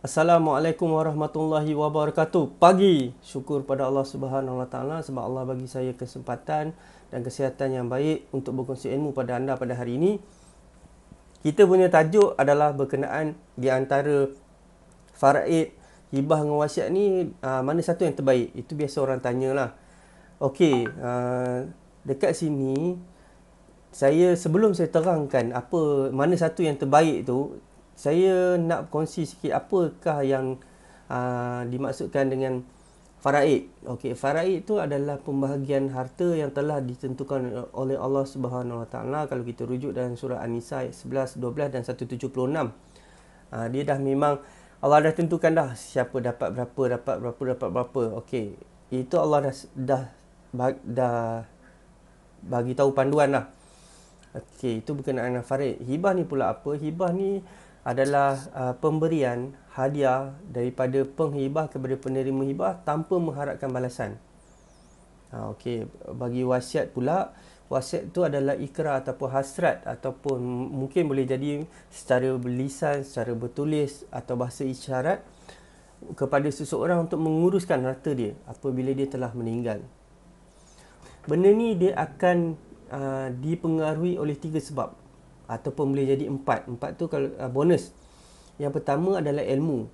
Assalamualaikum warahmatullahi wabarakatuh. Pagi. Syukur pada Allah Subhanahu Wa Taala sebab Allah bagi saya kesempatan dan kesihatan yang baik untuk berkongsi ilmu pada anda pada hari ini. Kita punya tajuk adalah berkenaan di antara faraid, hibah dengan wasiat ni mana satu yang terbaik? Itu biasa orang tanyalah. Okey, dekat sini sebelum saya terangkan mana satu yang terbaik tu, saya nak kongsi sikit apakah yang dimaksudkan dengan faraid. Okey, faraid itu adalah pembahagian harta yang telah ditentukan oleh Allah Subhanahu Wa Taala. Kalau kita rujuk dalam surah An-Nisa ayat 11, 12 dan 176. Dia dah memang Allah dah tentukan dah siapa dapat berapa, dapat berapa. Okey, itu Allah dah bagi tahu panduan lah. Okey, itu berkenaan dengan faraid. Hibah ni pula apa? Hibah ni adalah pemberian hadiah daripada penghibah kepada penerima hibah tanpa mengharapkan balasan. Okey, bagi wasiat pula, wasiat tu adalah ikrar ataupun hasrat ataupun mungkin boleh jadi secara lisan, secara bertulis atau bahasa isyarat kepada seseorang untuk menguruskan harta dia apabila dia telah meninggal. Benda ni dia akan dipengaruhi oleh 3 sebab ataupun boleh jadi 4. 4 tu kalau bonus. Yang pertama adalah ilmu.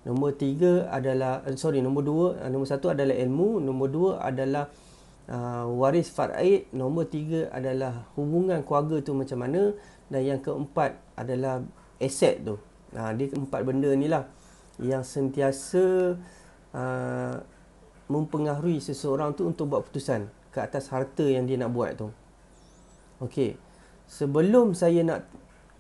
Nombor 3 adalah nombor 1 adalah ilmu, nombor 2 adalah waris faraid, nombor 3 adalah hubungan keluarga tu macam mana, dan yang keempat adalah aset tu. Dia 4 benda ni lah yang sentiasa mempengaruhi seseorang tu untuk buat keputusan ke atas harta yang dia nak buat tu. Okey. Sebelum saya nak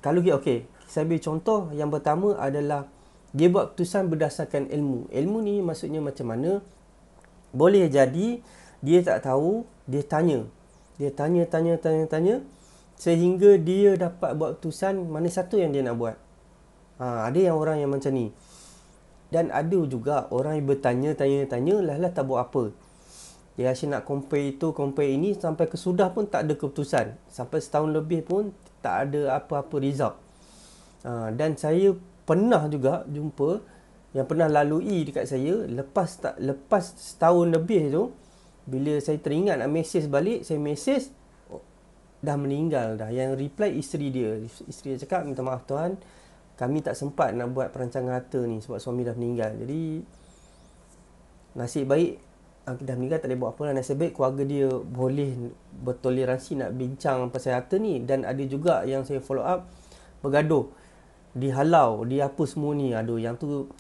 saya ambil contoh yang pertama adalah dia buat keputusan berdasarkan ilmu. Ilmu ni maksudnya macam mana? Boleh jadi dia tak tahu, dia tanya. Dia tanya sehingga dia dapat buat keputusan mana satu yang dia nak buat. Ada yang orang yang macam ni. Dan ada juga orang yang bertanya, lah tak buat apa. Dia asyik nak compare ini sampai kesudah pun tak ada keputusan. Sampai setahun lebih pun tak ada apa-apa result. Dan saya pernah juga jumpa yang pernah lalui dekat saya lepas setahun lebih tu, bila saya teringat nak mesej balik, saya mesej dah meninggal dah. Yang reply isteri dia. Isteri dia cakap, minta maaf tuan, kami tak sempat nak buat perancangan harta ni sebab suami dah meninggal. Jadi nasib baik dah meninggal, tak boleh buat apa lah. Nasib baik keluarga dia boleh bertoleransi nak bincang pasal harta ni. Dan ada juga yang saya follow up bergaduh, dihalau, dia apa semua ni. Aduh, yang tu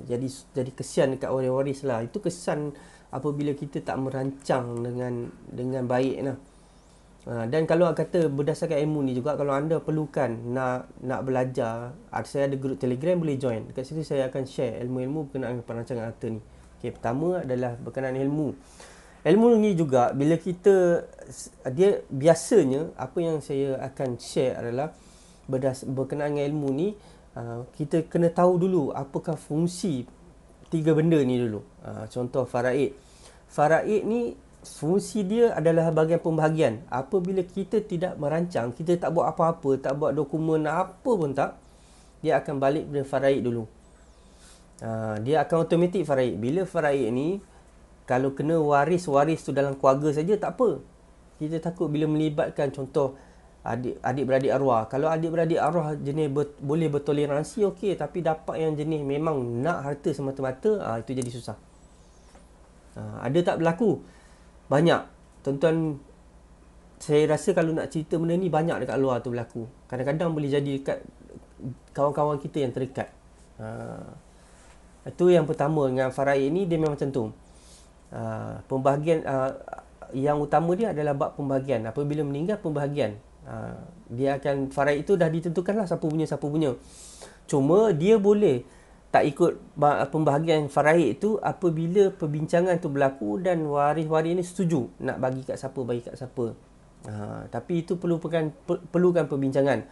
jadi kesian dekat waris-waris lah. Itu kesan apabila kita tak merancang dengan baik lah. Dan kalau kata berdasarkan ilmu ni juga, kalau anda perlukan nak belajar, saya ada grup Telegram, boleh join. Dekat situ saya akan share ilmu-ilmu berkenaan perancangan harta ni. Okey, pertama adalah berkenaan ilmu. Ilmu ni juga bila dia biasanya apa yang saya akan share adalah berkenaan dengan ilmu ni, kita kena tahu dulu apakah fungsi 3 benda ni dulu. Contoh faraid. Faraid ni fungsi dia adalah bahagian pembahagian. Apabila kita tidak merancang, kita tak buat apa-apa, tak buat dokumen apa pun tak, dia akan balik pada faraid dulu. Dia akan automatik faraid. Bila faraid ni, kalau kena waris tu dalam keluarga saja tak apa. Kita takut bila melibatkan contoh adik-beradik arwah. Kalau adik-beradik arwah jenis boleh bertoleransi, okey. Tapi dapat yang jenis memang nak harta semata-mata, itu jadi susah. Ada tak berlaku? Banyak. Tuan-tuan, saya rasa kalau nak cerita benda ni banyak dekat luar tu berlaku. Kadang-kadang boleh jadi dekat kawan-kawan kita yang terdekat. Itu yang pertama dengan faraid ni, dia memang macam tu. Pembahagian yang utama dia adalah bab pembahagian. Apabila meninggal, pembahagian. Dia akan, faraid itu dah ditentukan lah siapa punya. Cuma dia boleh tak ikut pembahagian faraid itu apabila perbincangan tu berlaku dan waris-waris ni setuju nak bagi kat siapa. Tapi itu perlukan perbincangan.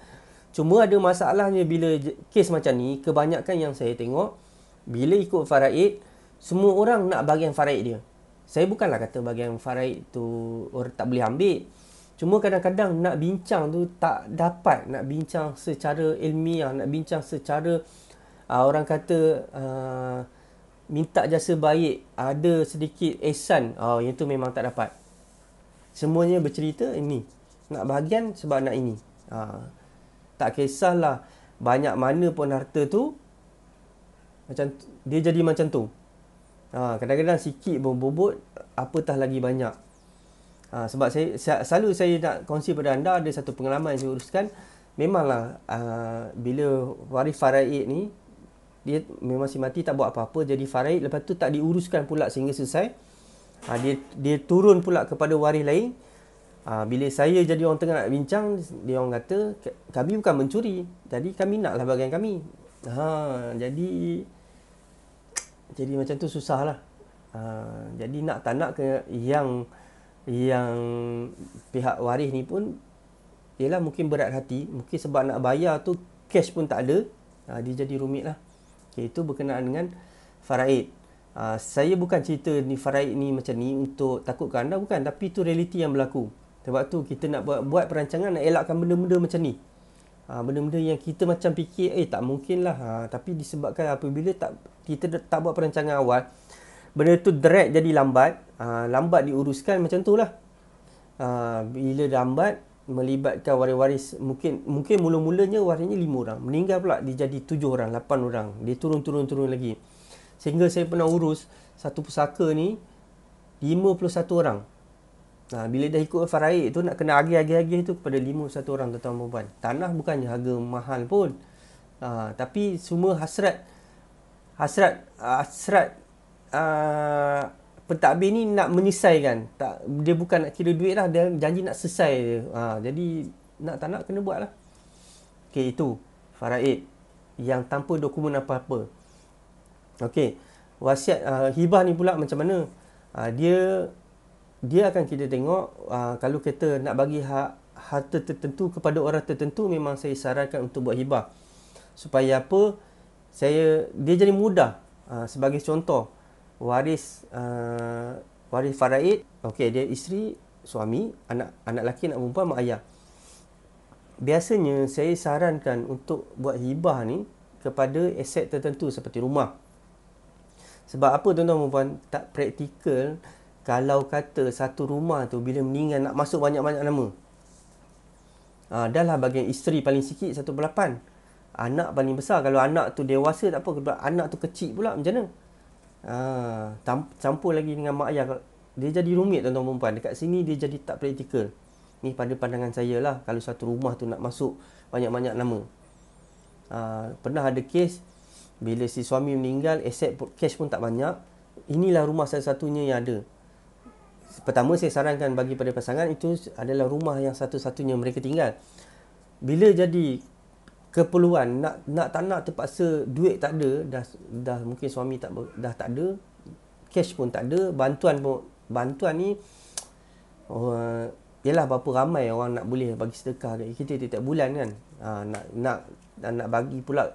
Cuma ada masalahnya bila kes macam ni, kebanyakan yang saya tengok, bila ikut faraid, semua orang nak bahagian faraid dia. Saya bukanlah kata bahagian faraid tu orang tak boleh ambil. Cuma kadang-kadang nak bincang tu tak dapat. Nak bincang secara ilmiah, nak bincang secara Orang kata minta jasa baik, ada sedikit ihsan, yang tu memang tak dapat. Semuanya bercerita ini. Nak bahagian sebab nak ini. Tak kisahlah banyak mana pun harta tu, macam dia jadi macam tu. Kadang-kadang sikit pun bobot, apatah lagi banyak. Sebab selalu saya nak kongsi pada anda, ada satu pengalaman yang saya uruskan. Memanglah bila waris faraid ni, dia memang si mati tak buat apa-apa, jadi faraid, lepas tu tak diuruskan pula sehingga selesai. Dia turun pula kepada waris lain. Bila saya jadi orang tengah nak bincang, dia orang kata kami bukan mencuri, jadi kami naklah bahagian kami. Jadi macam tu susah lah. Jadi nak tak nak ke yang pihak waris ni pun, yelah mungkin berat hati, mungkin sebab nak bayar tu cash pun tak ada. Dia jadi rumit lah. Itu berkenaan dengan faraid. Saya bukan cerita ni faraid ni macam ni untuk takutkan anda, bukan. Tapi itu realiti yang berlaku. Sebab tu kita nak buat perancangan, nak elakkan benda-benda macam ni. Benda-benda yang kita macam fikir tak mungkin lah. Tapi disebabkan apabila kita tak buat perancangan awal, benda tu drag jadi lambat. Lambat diuruskan, macam tu lah. Bila lambat, melibatkan waris-waris, mungkin mula-mulanya warisnya 5 orang, meninggal pula dia jadi 7 orang, 8 orang, dia turun lagi. Sehingga saya pernah urus satu pusaka ni 51 orang. Bila dah ikut faraid tu, nak kena agih-agih tu kepada 51 orang, tuan-tuan dan puan. Tanah bukannya harga mahal pun, tapi semua hasrat pentadbir ni nak menyelesaikan. Dia bukan nak kira duit lah, dia janji nak selesai je. Jadi nak tak nak kena buat lah. Okey, itu faraid yang tanpa dokumen apa-apa. Okey, wasiat hibah ni pula macam mana? Dia akan kita tengok, kalau kita nak bagi harta tertentu kepada orang tertentu, memang saya sarankan untuk buat hibah. Supaya apa? Dia jadi mudah. Sebagai contoh, waris faraid, okey, dia isteri, suami, anak lelaki, anak perempuan, mak ayah. Biasanya saya sarankan untuk buat hibah ni kepada aset tertentu seperti rumah. Sebab apa, tuan-tuan dan puan? Tak praktikal kalau kata satu rumah tu bila meninggal nak masuk banyak-banyak nama. Dah lah bagian isteri paling sikit 1/8. Anak paling besar. Kalau anak tu dewasa tak apa, kalau anak tu kecil pula macam mana? Campur lagi dengan mak ayah, dia jadi rumit, tuan-tuan dan puan. Dekat sini dia jadi tak praktikal. Ni pada pandangan saya lah, kalau satu rumah tu nak masuk banyak-banyak nama. Pernah ada kes, bila si suami meninggal, aset cash pun tak banyak. Inilah rumah satu-satunya yang ada. Pertama saya sarankan bagi pada pasangan, itu adalah rumah yang satu-satunya mereka tinggal. Bila jadi keperluan, nak tak nak terpaksa, duit tak ada, dah mungkin suami dah tak ada, cash pun tak ada, bantuan ni yalah berapa ramai orang nak boleh bagi sedekah kat kita tiap bulan kan. Nak bagi pula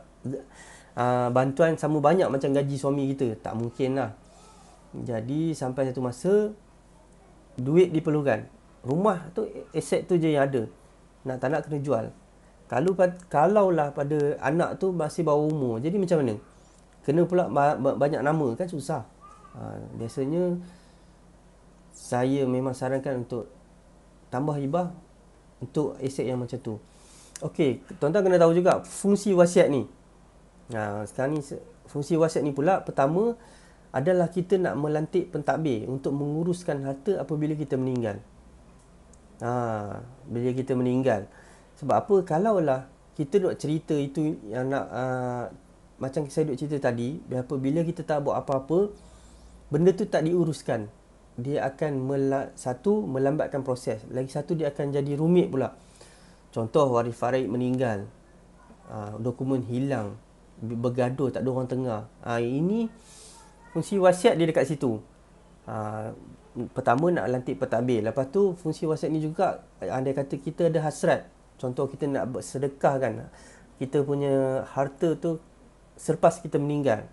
bantuan sama banyak macam gaji suami kita, tak mungkin lah. Jadi sampai satu masa duit diperlukan. Rumah tu, aset tu je yang ada. Nak tak nak kena jual. Kalaulah pada anak tu masih bawah umur, jadi macam mana? Kena pula banyak nama, kan susah. Biasanya saya memang sarankan untuk tambah hibah untuk aset yang macam tu. Okey, tuan-tuan kena tahu juga fungsi wasiat ni. Sekarang ni fungsi wasiat ni pula, pertama adalah kita nak melantik pentadbir untuk menguruskan harta apabila kita meninggal. Bila kita meninggal. Sebab apa? Kalaulah kita duk cerita itu yang nak macam saya duk cerita tadi, apabila kita tak buat apa-apa, benda tu tak diuruskan, dia akan melambatkan proses. Lagi satu, dia akan jadi rumit pula. Contoh, waris faraid meninggal, dokumen hilang, bergaduh, tak ada orang tengah. Ini fungsi wasiat dia dekat situ. Pertama nak lantik pentadbir. Lepas tu fungsi wasiat ni juga, andai kata kita ada hasrat, contoh kita nak sedekahkan kita punya harta tu selepas kita meninggal,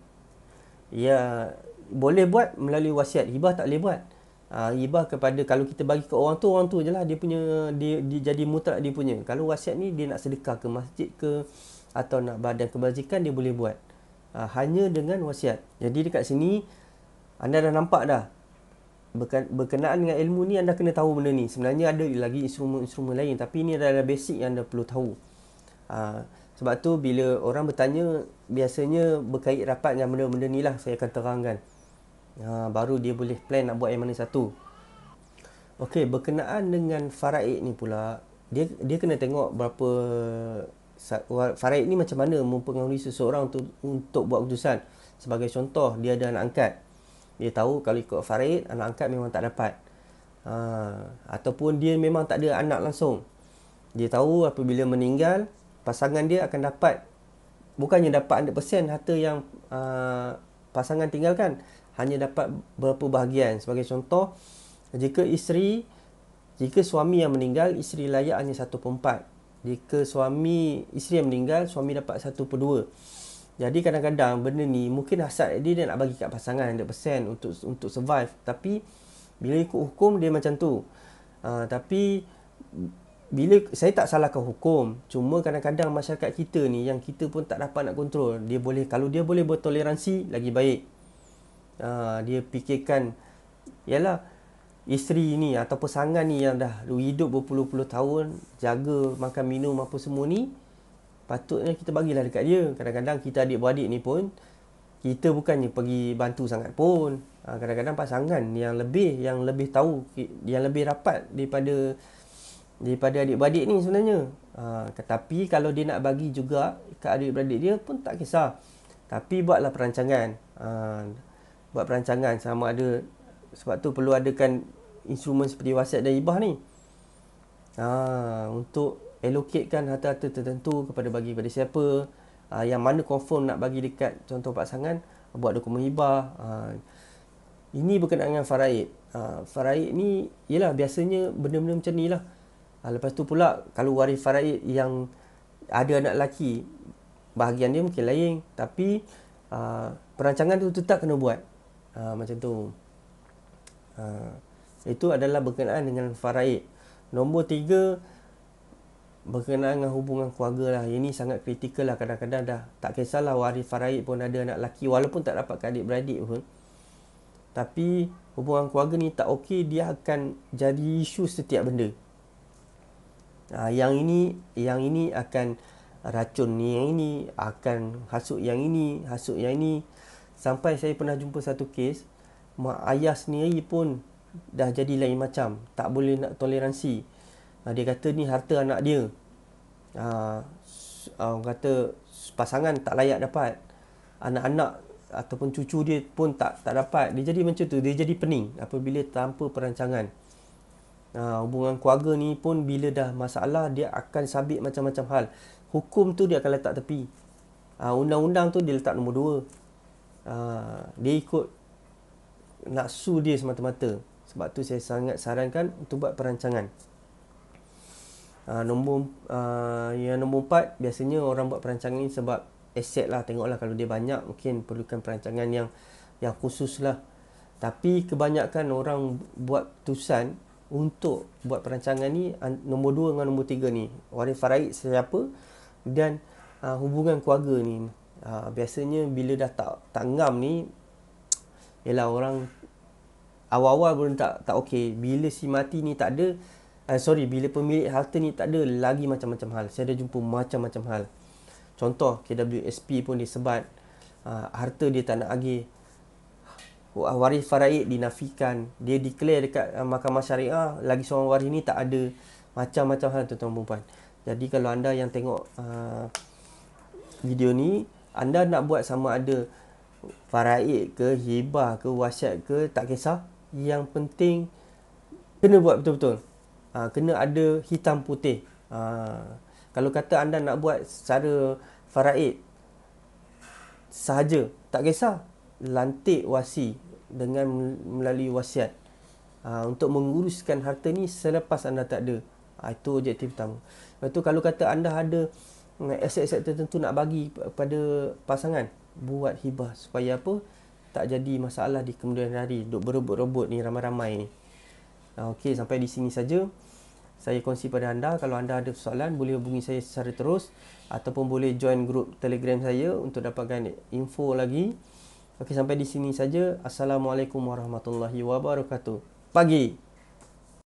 ya boleh buat melalui wasiat. Hibah tak boleh buat. Hibah kepada, kalau kita bagi ke orang tu je lah, dia jadi mutlak dia punya. Kalau wasiat ni dia nak sedekah ke masjid ke, atau nak badan kebajikan, dia boleh buat. hanya dengan wasiat. Jadi dekat sini anda dah nampak dah, berkenaan dengan ilmu ni anda kena tahu benda ni. Sebenarnya ada lagi instrumen-instrumen lain, tapi ini adalah basic yang anda perlu tahu. Sebab tu bila orang bertanya, biasanya berkait rapat dengan benda-benda ni lah saya akan terangkan. Baru dia boleh plan nak buat yang mana satu. Okey, berkenaan dengan faraid ni pula, dia kena tengok berapa faraid ni macam mana mempengaruhi seseorang untuk buat keputusan. Sebagai contoh, dia ada anak angkat. Dia tahu kalau ikut faraid, anak angkat memang tak dapat. Ataupun dia memang tak ada anak langsung. Dia tahu apabila meninggal, pasangan dia akan dapat, bukannya dapat 100% harta yang pasangan tinggalkan, hanya dapat berapa bahagian. Sebagai contoh, jika suami yang meninggal, isteri layak hanya 1/4. Jika isteri yang meninggal, suami dapat 1/2. Jadi kadang-kadang benda ni mungkin hasad dia nak bagi kat pasangan 100% untuk survive. Tapi bila ikut hukum dia macam tu. Tapi bila saya tak salahkan hukum, cuma kadang-kadang masyarakat kita ni yang kita pun tak dapat nak kontrol. Kalau dia boleh bertoleransi, lagi baik. Dia fikirkan, yalah, isteri ni atau pasangan ni yang dah hidup berpuluh-puluh tahun, jaga makan minum apa semua ni, patutnya kita bagilah dekat dia. Kadang-kadang kita adik-beradik ni pun, kita bukannya pergi bantu sangat pun. Kadang-kadang pasangan yang lebih tahu, yang lebih rapat daripada adik-beradik ni sebenarnya. Tapi kalau dia nak bagi juga ke adik-beradik dia pun tak kisah. Tapi buatlah perancangan. Buat perancangan sama ada, sebab tu perlu adakan instrumen seperti wasiat dan hibah ni. Untuk allocatekan harta-harta tertentu bagi kepada siapa, yang mana confirm nak bagi dekat contoh pasangan, buat dokumen hibah. Ini berkenaan dengan faraid. Faraid ni ialah biasanya benda-benda macam ni lah. Lepas tu pula, kalau waris faraid yang ada anak lelaki, bahagian dia mungkin lain, tapi perancangan tu tetap kena buat. Macam tu. Itu adalah berkenaan dengan faraid. Nombor 3, berkenaan dengan hubungan keluarga lah. Ini sangat kritikal lah. Kadang-kadang dah tak kisahlah waris faraid pun ada anak lelaki, walaupun tak dapat adik-beradik pun. Tapi hubungan keluarga ni tak okey, dia akan jadi isu setiap benda. Yang ini akan racun ni, yang ini akan hasut yang ini, Sampai saya pernah jumpa satu kes, mak ayah sendiri pun dah jadi lain macam, tak boleh nak toleransi. Dia kata ni harta anak dia. Orang kata pasangan tak layak dapat, anak-anak ataupun cucu dia pun tak dapat. Dia jadi macam tu, dia jadi pening apabila tanpa perancangan. Hubungan keluarga ni pun bila dah masalah, dia akan sabit macam-macam hal. Hukum tu dia akan letak tepi. Undang-undang tu dia letak nombor 2. Dia ikut nafsu dia semata-mata. Sebab tu saya sangat sarankan untuk buat perancangan. Nombor 4, biasanya orang buat perancangan ni sebab aset lah. Tengoklah kalau dia banyak, mungkin perlukan perancangan yang khusus lah. Tapi kebanyakan orang buat keputusan untuk buat perancangan ni, nombor 2 dengan nombor 3 ni, waris faraid siapa, dan hubungan keluarga ni. Biasanya bila dah tak ngam ni, ialah orang awal-awal pun tak okey. Bila si mati ni tak ada, bila pemilik harta ni tak ada, lagi macam-macam hal. Saya dah jumpa macam-macam hal. Contoh, KWSP pun disebat, harta dia tak nak agih, waris faraid dinafikan, dia declare dekat mahkamah syariah, lagi seorang waris ni tak ada. Macam-macam hal, tuan-tuan perempuan. Jadi kalau anda yang tengok video ni, anda nak buat sama ada faraid ke, hibah ke, wasiat ke, tak kisah. Yang penting kena buat betul-betul. Kena ada hitam putih. Kalau kata anda nak buat secara faraid sahaja, tak kisah, lantik wasi dengan melalui wasiat, untuk menguruskan harta ni selepas anda tak ada. Itu objektif pertama. Lepas tu kalau kata anda ada aset-aset tertentu nak bagi pada pasangan, buat hibah supaya apa? Tak jadi masalah di kemudian hari. Duk berebut-rebut ni ramai-ramai ni. Okey, sampai di sini saja. saya kongsi pada anda. Kalau anda ada soalan, boleh hubungi saya secara terus ataupun boleh join grup Telegram saya untuk dapatkan info lagi. Okey, sampai di sini saja. Assalamualaikum warahmatullahi wabarakatuh. Pagi.